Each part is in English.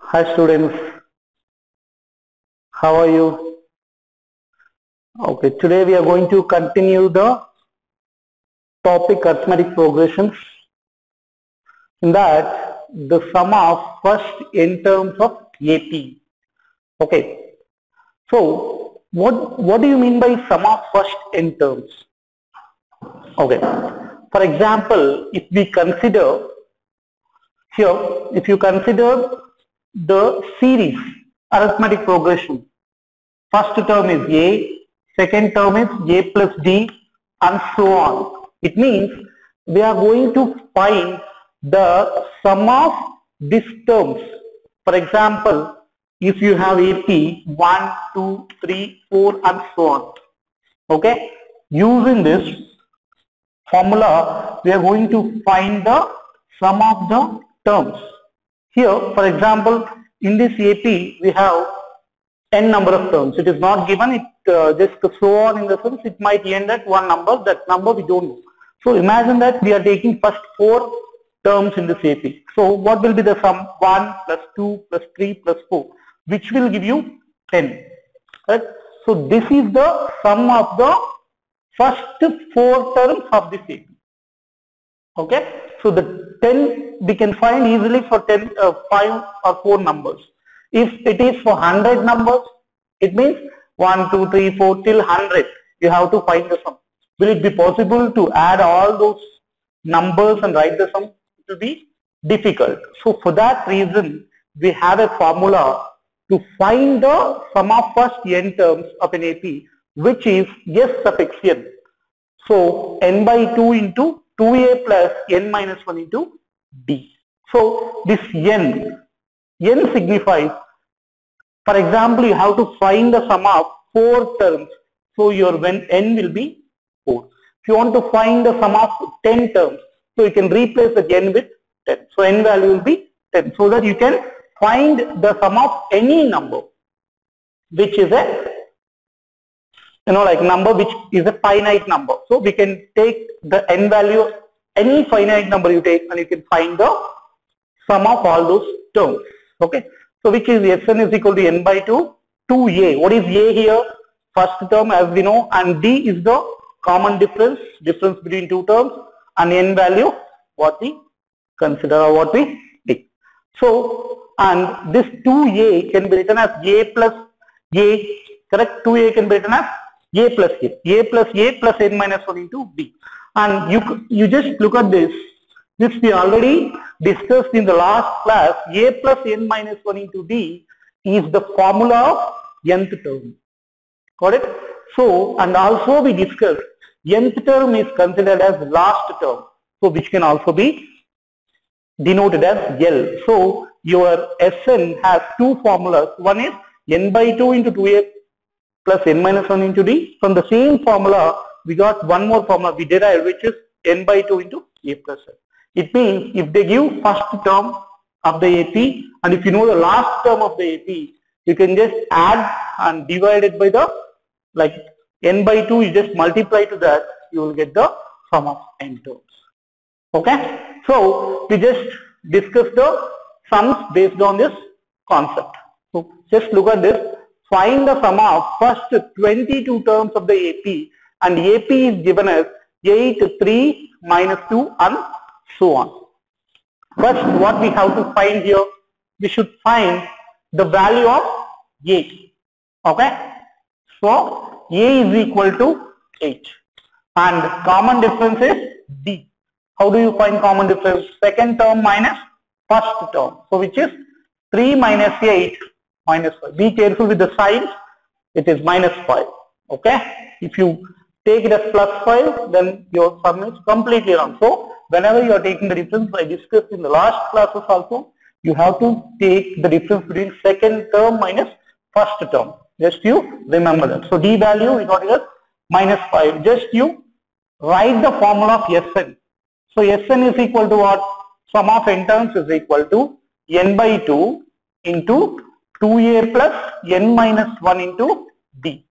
Hi students, how are you? Okay, today we are going to continue the topic arithmetic progressions. In that, the sum of first n terms of AP. Okay, so what do you mean by sum of first n terms? Okay, for example, if we consider here, if you consider the series arithmetic progression, first term is A, second term is A plus D, and so on. It means we are going to find the sum of these terms. For example, if you have AP 1, 2, 3, 4 and so on. Okay, using this formula we are going to find the sum of the terms. Here, for example, in this AP we have n number of terms. It is not given, it just so on, in the sense it might end at one number, that number we don't know. So imagine that we are taking first 4 terms in this AP. So what will be the sum? 1 plus 2 plus 3 plus 4, which will give you 10. Right? So this is the sum of the first 4 terms of this AP. Okay, so the 10 we can find easily for 5 or 4 numbers. If it is for 100 numbers, it means 1, 2, 3, 4 till 100. You have to find the sum. Will it be possible to add all those numbers and write the sum? It will be difficult. So for that reason, we have a formula to find the sum of first n terms of an AP, which is S suffix n. So n by 2 into 2a plus n minus 1 into d. So this n signifies, for example, you have to find the sum of 4 terms. So your n will be 4. If you want to find the sum of 10 terms, so you can replace the n with 10. So n value will be 10, so that you can find the sum of any number, which is a number which is a finite number. So we can take the n value, any finite number you take, and you can find the sum of all those terms. Okay, so which is Sn is equal to n by 2, 2a. What is a here? First term, as we know, and d is the common difference between 2 terms, and n value what we consider or what we take. So, and this 2a can be written as a plus a, correct? 2a can be written as a plus n minus 1 into b. And you just look at this. This we already discussed in the last class. A plus n minus 1 into d is the formula of nth term. Got it? So, and also we discussed nth term is considered as last term, so which can also be denoted as L. So your Sn has 2 formulas. One is n by 2 into 2a plus n minus 1 into d. From the same formula we got one more formula we derived, which is n by 2 into a plus n. It means if they give first term of the AP, and if you know the last term of the AP, you can just add and divide it by the, like, n by 2, you just multiply to that, you will get the sum of n terms. Okay, so we just discussed the sums based on this concept. So just look at this. Find the sum of first 22 terms of the AP, and AP is given as 8, 3, minus 2 and so on. First, what we have to find here, we should find the value of A. Okay, so A is equal to 8, and common difference is D. How do you find common difference? Second term minus first term. So which is 3 minus 8 minus 5. Be careful with the signs. It is minus 5. Okay, if you take it as plus 5, then your sum is completely wrong. So whenever you are taking the difference, I discussed in the last classes also, you have to take the difference between second term minus first term. Just you remember that. So D value we got it as minus 5. Just you write the formula of Sn. So Sn is equal to what? Sum of n terms is equal to n by 2 into 2a plus n minus 1 into d.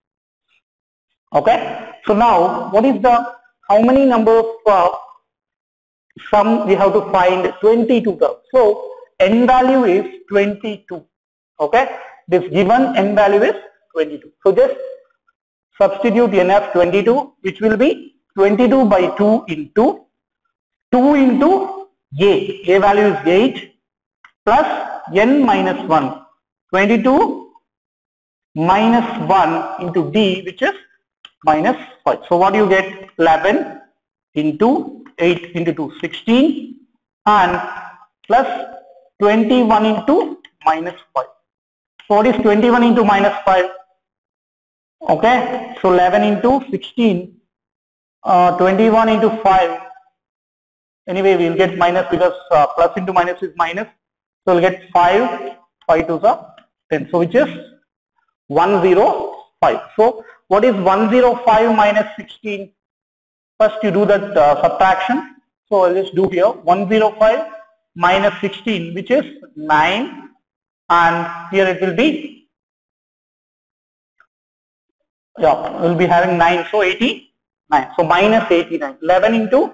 Okay, so now what is the, how many number of sum we have to find? 22 terms. So n value is 22. Okay, this given n value is 22. So just substitute n as 22, which will be 22 by 2 into a value is 8 plus n minus 1, 22 minus 1 into d, which is minus 5. So what do you get? 11 into 8 into 2, 16, and plus 21 into minus 5. So what is 21 into minus 5? Okay, so 11 into 16, 21 into 5. Anyway, we will get minus because plus into minus is minus. So we'll get 5 to the 10. So which is 105. So what is 105 minus 16? First you do that subtraction. So I'll just do here 105 minus 16, which is 9, and here it will be, we'll be having 9, so 89. So minus 89. 11 into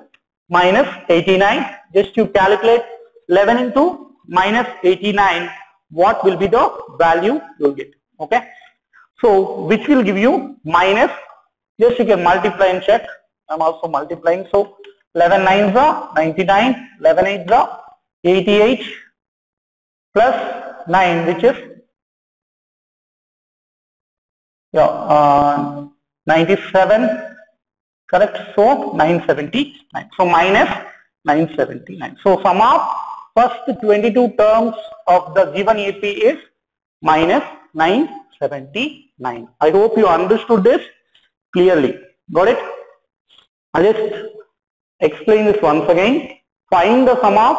minus 89. Just you calculate 11 into minus 89. What will be the value you will get? Okay. So which will give you minus. Just you can multiply and check. I'm also multiplying. So 11 9s are 99. 11 8s are 88 plus 9, which is 97. Correct. So 979. So minus 979. So sum of first 22 terms of the given AP is minus 979. I hope you understood this clearly. Got it? I'll just explain this once again. Find the sum of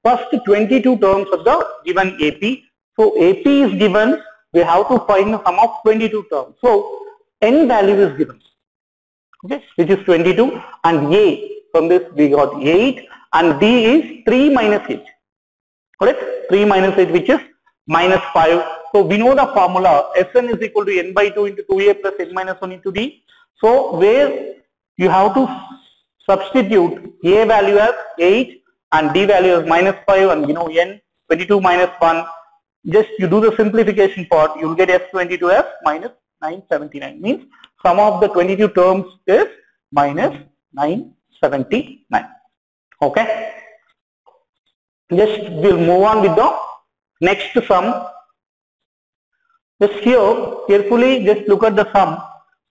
first 22 terms of the given AP. So AP is given. We have to find the sum of 22 terms. So n value is given. Okay, which is 22, and A, from this we got 8, and D is 3 minus 8. Correct? 3 minus 8, which is minus 5. So we know the formula Sn is equal to n by 2 into 2a plus n minus 1 into d. So where you have to substitute a value as 8 and d value as minus 5, and n 22 minus 1. Just you do the simplification part, you will get S22 as minus 979. Means sum of the 22 terms is minus 979. Okay. Just we'll move on with the next sum. Just here carefully just look at the sum.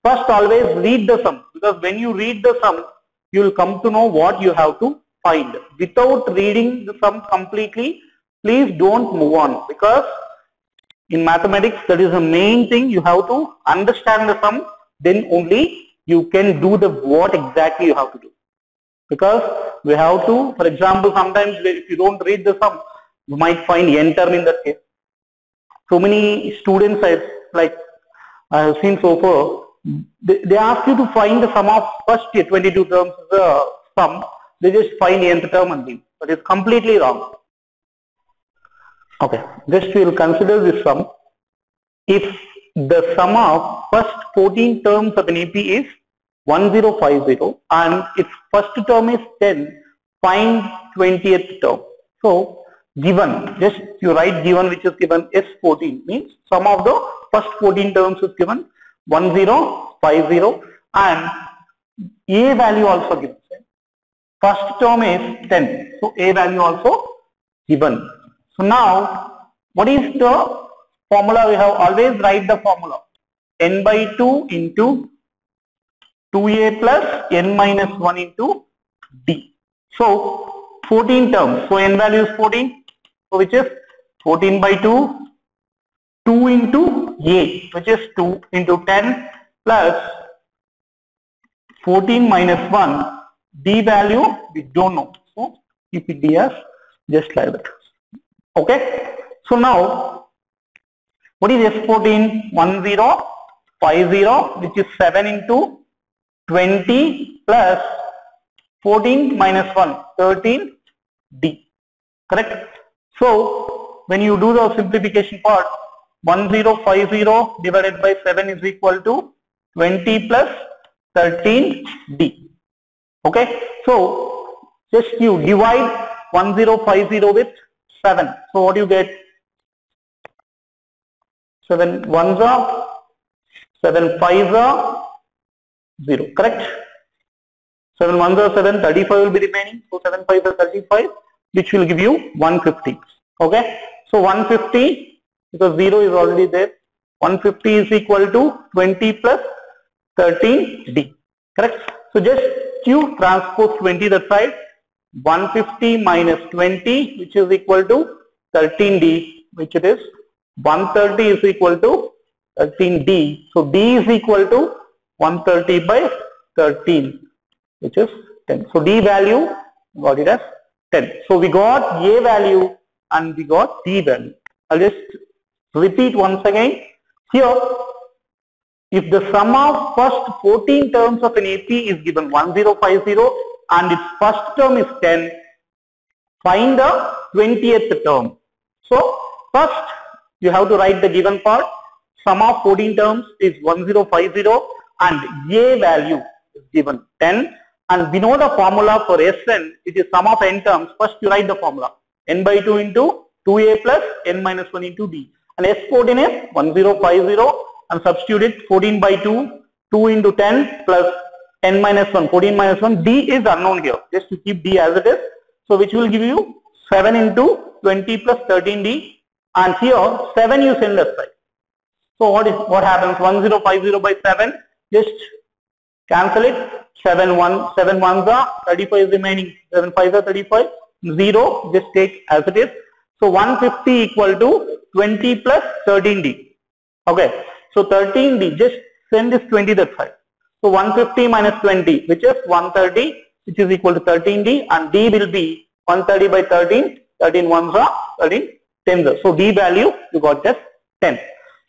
First always read the sum, because when you read the sum you will come to know what you have to find. Without reading the sum completely, please don't move on, because in mathematics that is the main thing. You have to understand the sum, then only you can do the what exactly you have to do. Because we have to, for example, sometimes if you don't read the sum, you might find n term in that case. So many students I have seen so far, they ask you to find the sum of first 22 terms of the sum. They just find nth term and leave, but it's completely wrong. Okay, just we will consider this sum. If the sum of first 14 terms of an AP is 1050 and its first term is 10, find 20th term. So given, just you write given, which is given S14, means sum of the first 14 terms is given 1050, and A value also given. First term is 10, so A value also given. So now what is the formula? We have always write the formula n by 2 into 2a plus n minus 1 into d. So 14 terms, so n value is 14, so which is 14 by 2, 2 into a, which is 2 into 10 plus 14 minus 1, d value we don't know, so keep it d as just like that. Okay, so now what is S14? 1050, which is 7 into 20 plus 14 minus 1, 13 d. Correct? So when you do the simplification part, 1050 divided by 7 is equal to 20 plus 13 d. Okay, so just you divide 1050 with 7. So what do you get? 7 ones are 7 fives are 0. Correct? 7 ones are 7. 35 will be remaining. So 7 fives are 35, which will give you 150. Okay? So 150, because 0 is already there. 150 is equal to 20 plus 13D. Correct? So just Q transpose 20 that side. 150 minus 20, which is equal to 13D, which it is. 130 is equal to 13D. So D is equal to 130 by 13, which is 10. So D value, got it as 10. So we got A value and we got D value. I'll just repeat once again. Here, if the sum of first 14 terms of an AP is given 1050 and its first term is 10, find the 20th term. So first you have to write the given part. Sum of 14 terms is 1050 and A value is given 10, and we know the formula for Sn, it is sum of n terms. First you write the formula, n by 2 into 2A plus n minus 1 into D, and S14 is 1050, and substitute it 14 by 2, 2 into 10 plus n minus 1, 14 minus 1, D is unknown here, just to keep D as it is. So which will give you 7 into 20 plus 13D, and here 7 you send aside. So what happens? 1050 by 7, just cancel it. 7 ones are 35 is remaining, 7 fives are 35, 0 just take as it is. So 150 equal to 20 plus 13D. Okay, so 13D, just send this 20 that side. So 150 minus 20, which is 130, which is equal to 13D, and D will be 130 by 13, 13 ones are 13 tens. So D value you got just 10.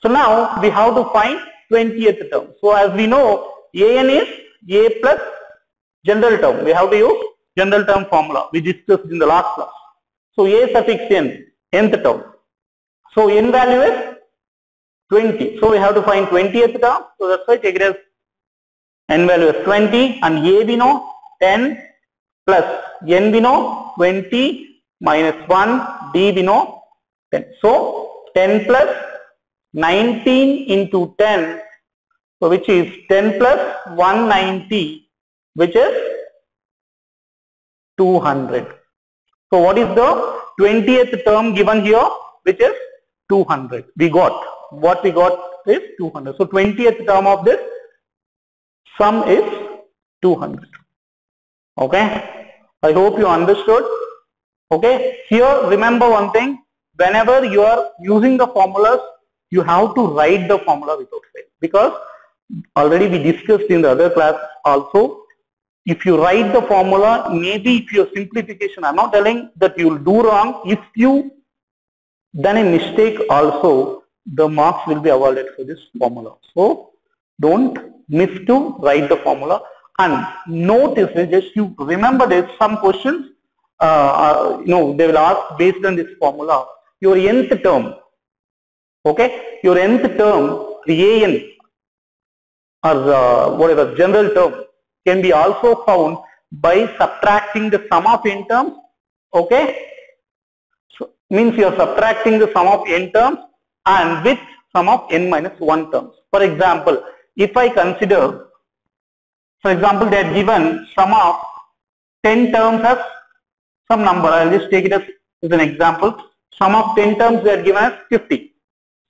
So now we have to find 20th term. So as we know, AN is A plus general term. We have to use general term formula we discussed in the last class. So A suffix n, nth term. So n value is 20. So we have to find 20th term. So that's why take it as n value is 20, and A we know 10 plus n we know 20 minus 1, D we know 10. So 10 plus 19 into 10, so which is 10 plus 190, which is 200. So what is the 20th term given here, which is 200? We got, what we got is 200. So 20th term of this sum is 200. Okay, I hope you understood. Okay, here remember one thing, whenever you are using the formulas, you have to write the formula without fail, because already we discussed in the other class also, if you write the formula, maybe if your simplification, I'm not telling that you will do wrong, if you done a mistake also, the marks will be awarded for this formula. So don't miss to write the formula, and notice, just you remember there's some questions, they will ask based on this formula, your nth term, okay, your nth term, the AN or whatever general term can be also found by subtracting the sum of n terms. Okay, so means you are subtracting the sum of n terms and with sum of n minus 1 terms. For example, if I consider, for example, they are given sum of 10 terms as some number, I will just take it as an example. Sum of 10 terms they are given as 50.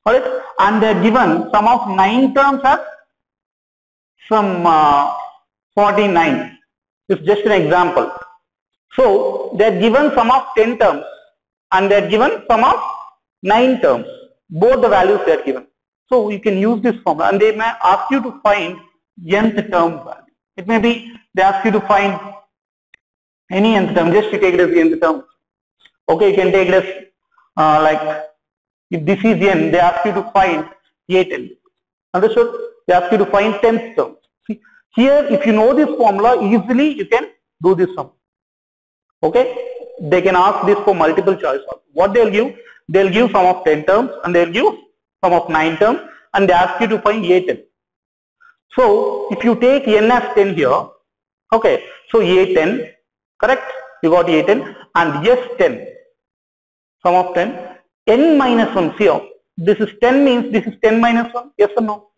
Alright, and they are given sum of 9 terms as some 49. This is just an example. So they are given sum of 10 terms and they are given sum of 9 terms. Both the values they are given. So you can use this formula, and they may ask you to find nth term value. It may be they ask you to find any nth term, just you take it as the nth term. Okay, you can take it as like if this is n, they ask you to find 8n. Understood? They ask you to find 10th term. See, here if you know this formula, easily you can do this sum. Okay, they can ask this for multiple choice. What they'll give? They'll give sum of 10 terms and they'll give sum of 9 terms, and they ask you to find 8n. So if you take n as 10 here, okay, so 8n, correct? You got 8n and yes 10. sum of 10. N minus 1, see how this is 10 means this is 10 minus 1, yes or no?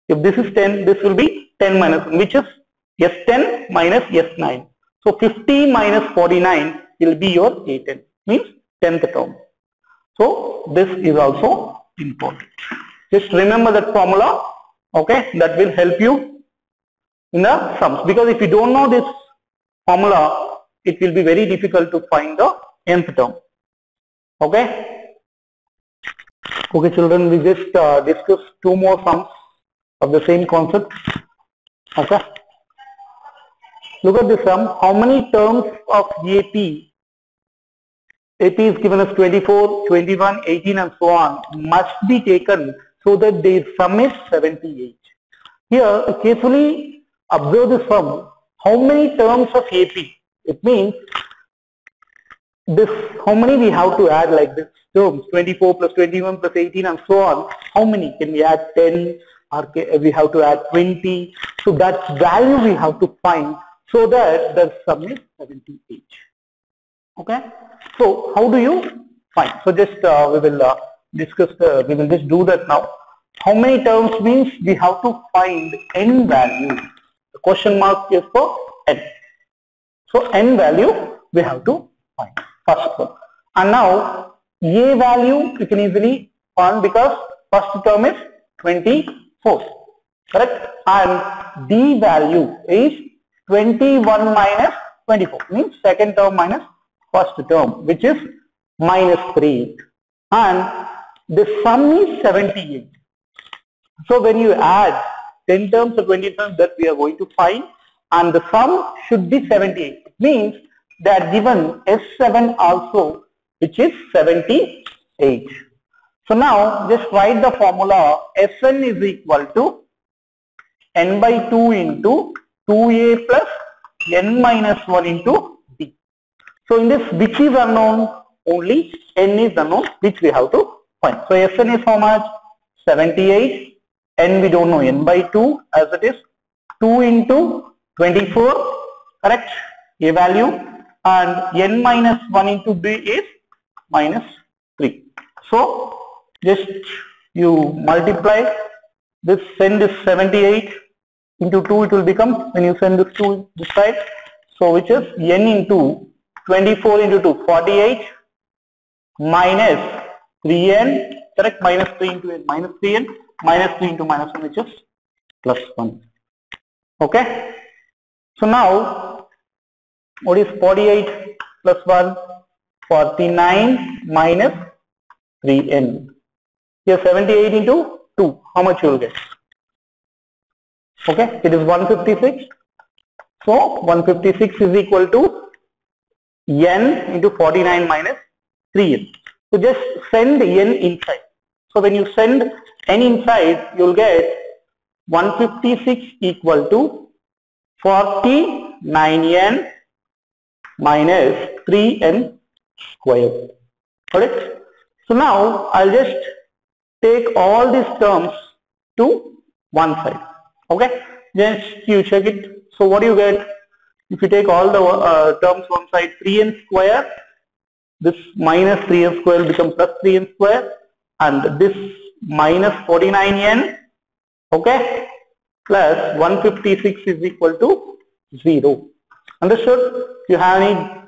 If this is 10, this will be 10 minus 1, which is S10 minus S9. So 50 minus 49 will be your A10, means 10th term. So this is also important. Just remember that formula, okay, that will help you in the sums, because if you don't know this formula, it will be very difficult to find the nth term. Okay. Okay children, we just discussed two more sums of the same concept. Okay. Look at this sum. How many terms of AP? AP is given as 24, 21, 18 and so on must be taken so that their sum is 78. Here carefully observe the sum. How many terms of AP? It means this, how many we have to add like this terms, 24 plus 21 plus 18 and so on. How many? Can we add 10 or we have to add 20? So that value we have to find so that the sum is 78. Okay. So how do you find? So just we will discuss, we will just do that now. How many terms means we have to find n value. The question mark is for n. So n value we have to find. First one. And now A value you can easily find because first term is 24. Correct? And D value is 21 minus 24. Means second term minus first term, which is minus 3. And the sum is 78. So when you add 10 terms or 20 terms, that we are going to find, and the sum should be 78. It means they are given S7 also, which is 78. So now just write the formula. Sn is equal to n by 2 into 2a plus n minus 1 into d. So in this, which is unknown? Only n is unknown, which we have to find. So Sn is how much? 78. N we don't know, n by 2 as it is. 2 into 24, correct? A value. And n minus 1 into b is minus 3. So just you multiply this, send this 78 into 2, it will become, when you send this to this side, so which is n into 24 into 2, 48 minus 3n, correct? Minus 3 into n, minus 3n, minus 3 into minus 1, which is plus 1. Okay. So now what is 48 plus 1? 49 minus 3n. Here 78 into 2. How much you will get? Okay, it is 156. So 156 is equal to n into 49 minus 3n. So just send n inside. So when you send n inside, you will get 156 equal to 49n minus 3n squared. Correct? So now I'll just take all these terms to one side. Okay? Just you check it. So what do you get? If you take all the terms one side, 3n square, this minus 3n square will become plus 3n square, and this minus 49n, okay, plus 156 is equal to 0. Understood? If you have any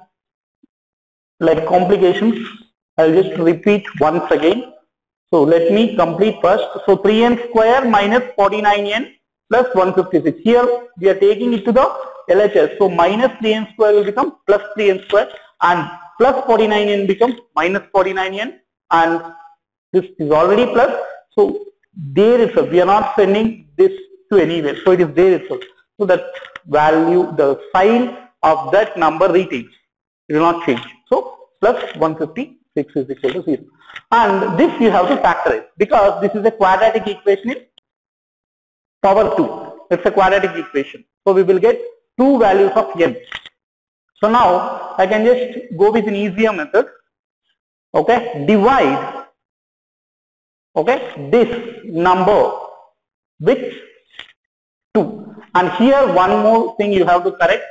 like complications, I'll just repeat once again. So let me complete first. So 3n square minus 49n plus 156. Here we are taking it to the LHS. So minus 3n square will become plus 3n square, and plus 49n becomes minus 49n, and this is already plus. So there itself, we are not sending this to anywhere. So it is there itself. So that value, the sign of that number retains. It will not change. So plus 156 is equal to 0. And this you have to factorize because this is a quadratic equation in power 2. It's a quadratic equation. So we will get two values of n. So now I can just go with an easier method. Okay, divide, okay, this number with 2. And here one more thing you have to correct.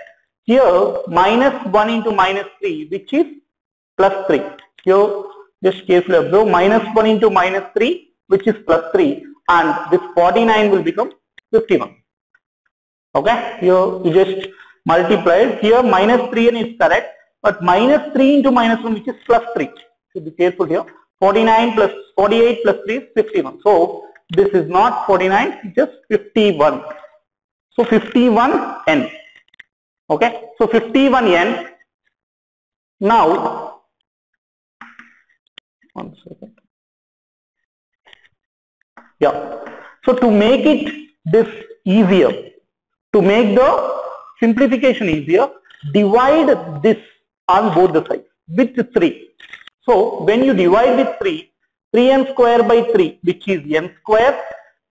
Here minus 1 into minus 3, which is plus 3. Here Just carefully observe. -1 into -3, which is +3, and this 49 will become 51. Okay, here you just multiplied. Here -3n is correct, but -3 into -1, which is +3. So be careful here. 49 plus 48 plus 3 is 51. So this is not 49, it's just 51. So 51n. Okay, so 51n. Now, one second. Yeah. So to make it this easier, to make the simplification easier, divide this on both the sides with 3. So when you divide with 3, 3n square by 3, which is n square,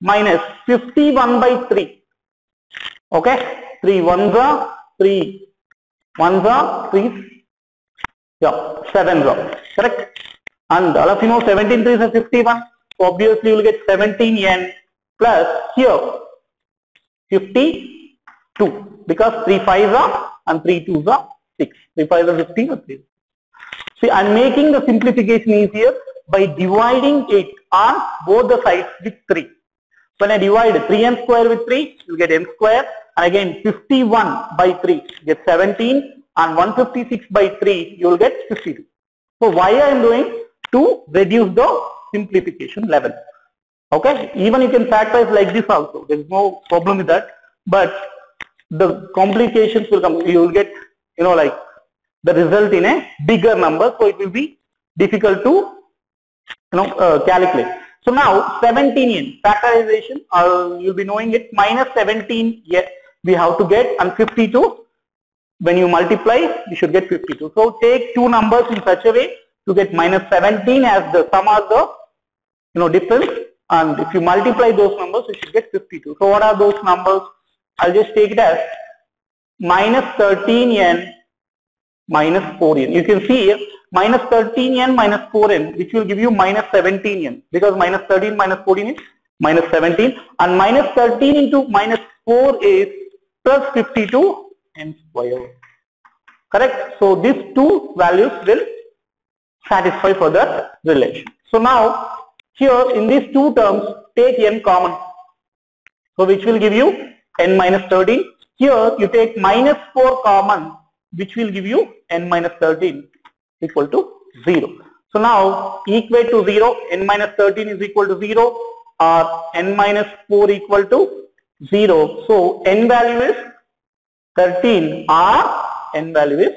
minus 51 by 3. Okay, 3 ones are 3 ones are 3, yeah, 7 are correct. And all of you know 17 3s are 51. So obviously you will get 17n plus here 52, because 3 5s are and 3 2s are 6. 3 5s are 15 or 3. See, I am making the simplification easier by dividing it on both the sides with 3. When I divide 3n square with 3, you get n square, and again 51 by 3, you get 17, and 156 by 3, you will get 52. So why I am doing? To reduce the simplification level. Okay, even you can factorize like this also. There is no problem with that, but the complications will come. You will get, you know, like the result in a bigger number, so it will be difficult to, you know, calculate. So now 17n factorization, you'll be knowing it. Minus 17, yes, we have to get, and 52. When you multiply, you should get 52. So take two numbers in such a way to get minus 17 as the sum of the, you know, difference, and if you multiply those numbers, you should get 52. So what are those numbers? I'll just take it as minus 13n minus 4n. You can see here minus 13n minus 4n, which will give you minus 17n, because minus 13 minus 14 is minus 17, and minus 13 into minus 4 is plus 52 n square. Correct? So these two values will satisfy for that relation. So now here in these two terms, take n common, so which will give you n minus 13. Here you take minus 4 common, which will give you n minus 13 equal to 0. So now equate to 0, n minus 13 is equal to 0, or n minus 4 equal to 0. So n value is 13 or n value is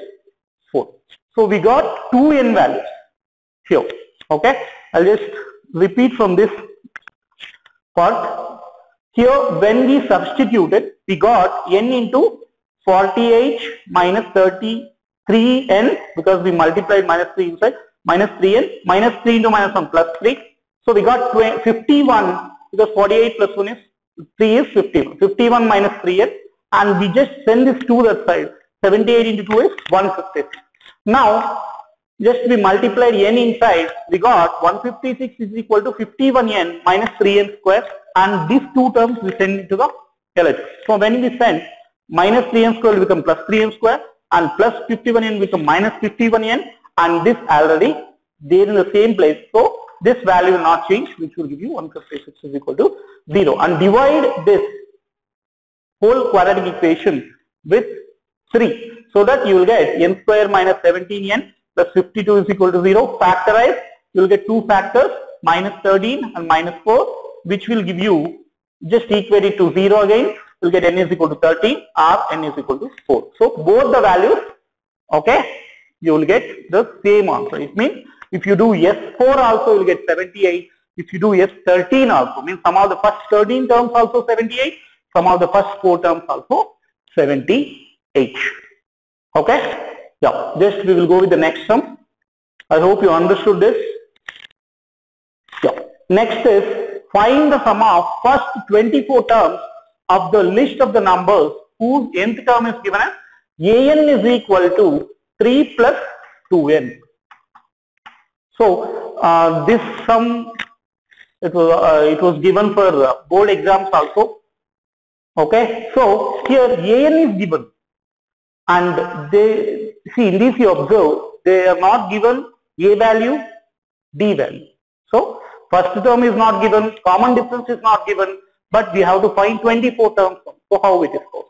4. So we got two n values here. Okay, I'll just repeat from this part. Here when we substituted, we got n into 48 minus 33n, because we multiplied minus 3 inside, minus 3n, minus 3 into minus 1 plus 3. So we got 51, because 48 plus 1 is 3 is 51. 51 minus 3n, and we just send this to that side. 78 into 2 is 156. Now just we multiplied n inside, we got 156 is equal to 51n minus 3n square, and these two terms we send into the LHS. So when we send, minus 3n square will become plus 3n square, and plus 51n become minus 51n, and this already there in the same place. So this value will not change, which will give you 156 is equal to 0. And divide this whole quadratic equation with 3, so that you will get n square minus 17n plus 52 is equal to 0. Factorize, you will get two factors, minus 13 and minus 4, which will give you, just equate it to 0 again, you will get n is equal to 13 or n is equal to 4. So both the values, okay, you will get the same answer. It means if you do S4 also, you will get 78. If you do S13 also, means some of the first 13 terms also 78, some of the first 4 terms also 78. Okay. Yeah, just we will go with the next sum. I hope you understood this. Yeah. Next is find the sum of first 24 terms of the list of the numbers whose nth term is given as an is equal to 3 plus 2n. So this sum, it was given for board exams also. Okay. So here an is given, and they see in this you observe they are not given a value, D value. So first term is not given, common difference is not given, but we have to find 24 terms. So how it is possible?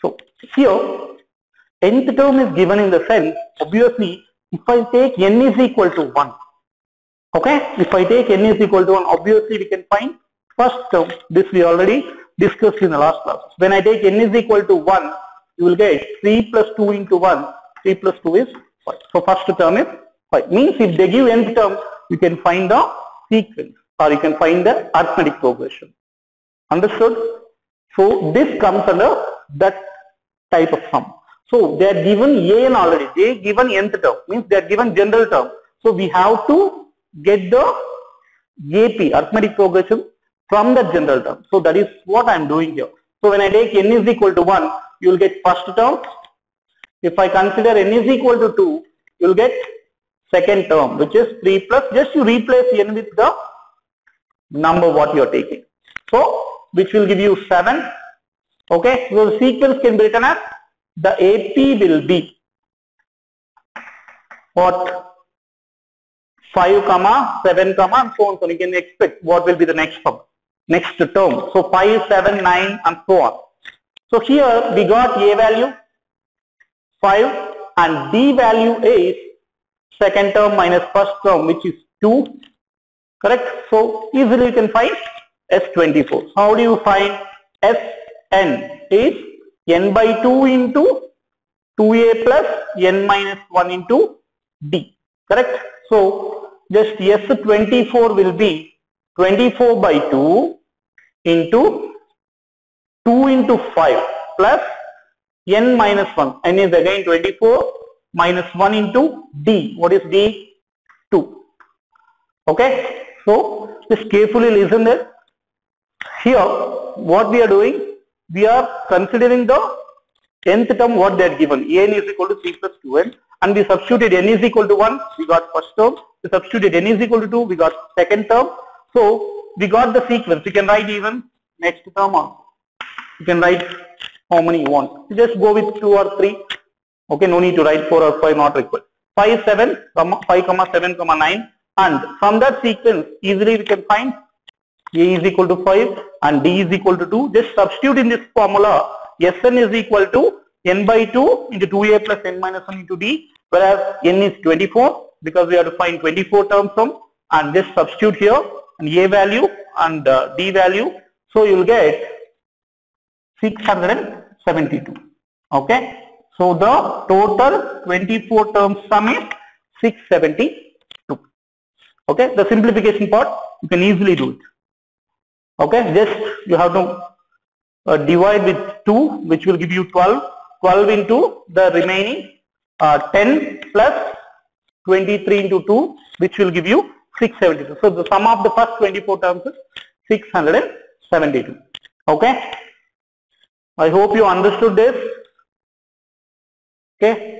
So here nth term is given in the sense, obviously if I take n is equal to 1, okay, if I take n is equal to 1, obviously we can find first term. This we already discussed in the last class. When I take n is equal to 1, you will get 3 plus 2 into 1, 3 plus 2 is 5. So first term is 5. Means if they give nth term, you can find the sequence or you can find the arithmetic progression. Understood? So this comes under that type of sum. So they are given an already, they given nth term, means they are given general term. So we have to get the AP, arithmetic progression, from that general term. So that is what I am doing here. So when I take n is equal to 1, you will get first term. If I consider n is equal to 2, you will get second term, which is 3 plus, just you replace n with the number what you are taking. So which will give you 7. Okay, so the sequence can be written as the AP will be what? 5, 7, and so on. So you can expect what will be the next term. So 5, 7, 9 and so on. So here we got A value 5 and D value is second term minus first term, which is 2. Correct? So easily you can find S24. How do you find Sn? Is n by 2 into 2a plus n minus 1 into D. Correct? So just S24 will be 24 by 2 into 2 into 5 plus n minus 1. N is again 24 minus 1 into D. What is D? 2. Okay. So just carefully listen there. Here what we are doing, we are considering the nth term what they are given. An is equal to 3 plus 2n, and we substituted n is equal to 1, we got first term. We substituted n is equal to 2, we got second term. So we got the sequence. You can write even next term also. You can write how many you want. You just go with 2 or 3. Okay, no need to write 4 or 5, not required. 5, 7, 5, 7, 9, and from that sequence easily we can find A is equal to 5 and D is equal to 2. Just substitute in this formula. Sn is equal to n by 2 into 2a plus n minus 1 into D, whereas n is 24 because we have to find 24 terms from, and just substitute here and A value and D value. So you will get 672. Okay. So the total 24 terms sum is 672. Okay. The simplification part you can easily do it. Okay, just you have to divide with 2, which will give you 12. 12 into the remaining 10 plus 23 into 2, which will give you 672. So the sum of the first 24 terms is 672. Okay, I hope you understood this. Okay.